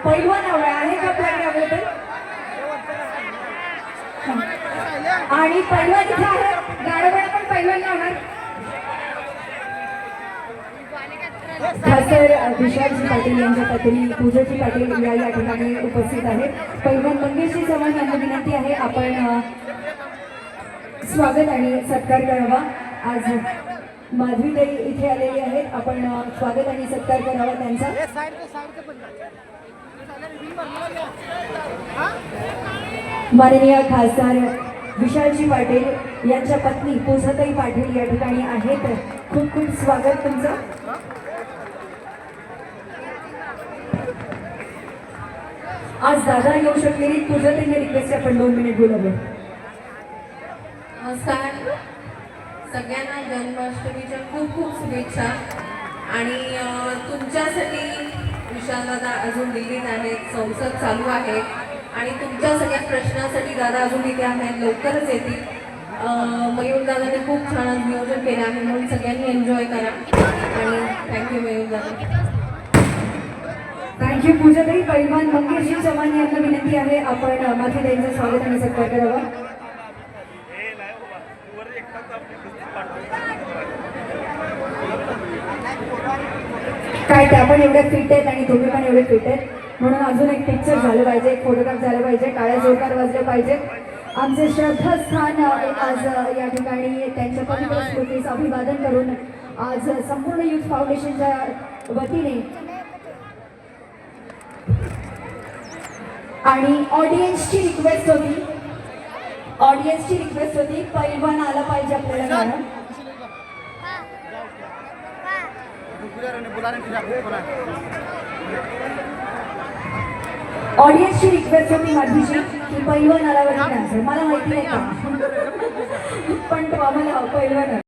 पैलवान आहे का आपल्याकडे अवेलेबल? आणि पैलवान इथे आहे, गाडोबाला पण पैलवान लावणार. खासकर विशालजी पाटील यांच्या पत्नी पूजाजी पाटील या ठिकाणी उपस्थित आहेत. पैलवान मंगेशजी चव्हाण यांना विनंती आहे आपण स्वागत आणि सत्कार करावा. आज माधवीताई इथे आलेली आहेत, आपण स्वागत आणि सत्कार करावा त्यांचा. माननीय खासदार विशालजी पाटील यांच्या पत्नी पूजाताई पाटील या ठिकाणी आहेत. खूप खूप स्वागत तुमचं. आज दादा येऊ शकलेली पूजाताईंना रिक्वेस्ट आपण 2 मिनिट बोलावे. नमस्कार सगळ्यांना, जन्माष्टमीच्या खूप खूप शुभेच्छा. आणि तुमच्यासाठी विशाल दादा अजून दिल्लीत आहेत, संसद चालू आहे आणि तुमच्या सगळ्या प्रश्नांसाठी दादा अजून इथे आहेत, लवकरच येतील. मयूर दादाने खूप छान नियोजन केलं आहे, म्हणून सगळ्यांनी एन्जॉय करा आणि थँक्यू मयूर दादा. थँक्यू पूजाताई. पैलवान मंगेशजी चव्हाण यांना विनंती आहे आपण माधवीताईंचं स्वागत आणि सत्कार करावा. काय त्या पण एवढे फिट आहेत आणि तुम्ही पण एवढे फिट आहेत, म्हणून अजून एक पिक्चर झालं पाहिजे, एक फोटोग्राफ झालं पाहिजे, टाळ्या जोरदार वाजले पाहिजेत. आमचे श्रद्धास्थान आज या ठिकाणी त्यांच्या पवित्र स्मृतीचं अभिवादन करून आज संपूर्ण युथ फाउंडेशनच्या वतीने आणि ऑडियन्सची रिक्वेस्ट होती पैलवान आला पाहिजे आपल्याला गाणं. ऑडियन्सची रिक्वेस्ट होती माझीची की पैलवान आला पाहिजे. मला माहिती नाही का पण तो आम्हाला पैलवान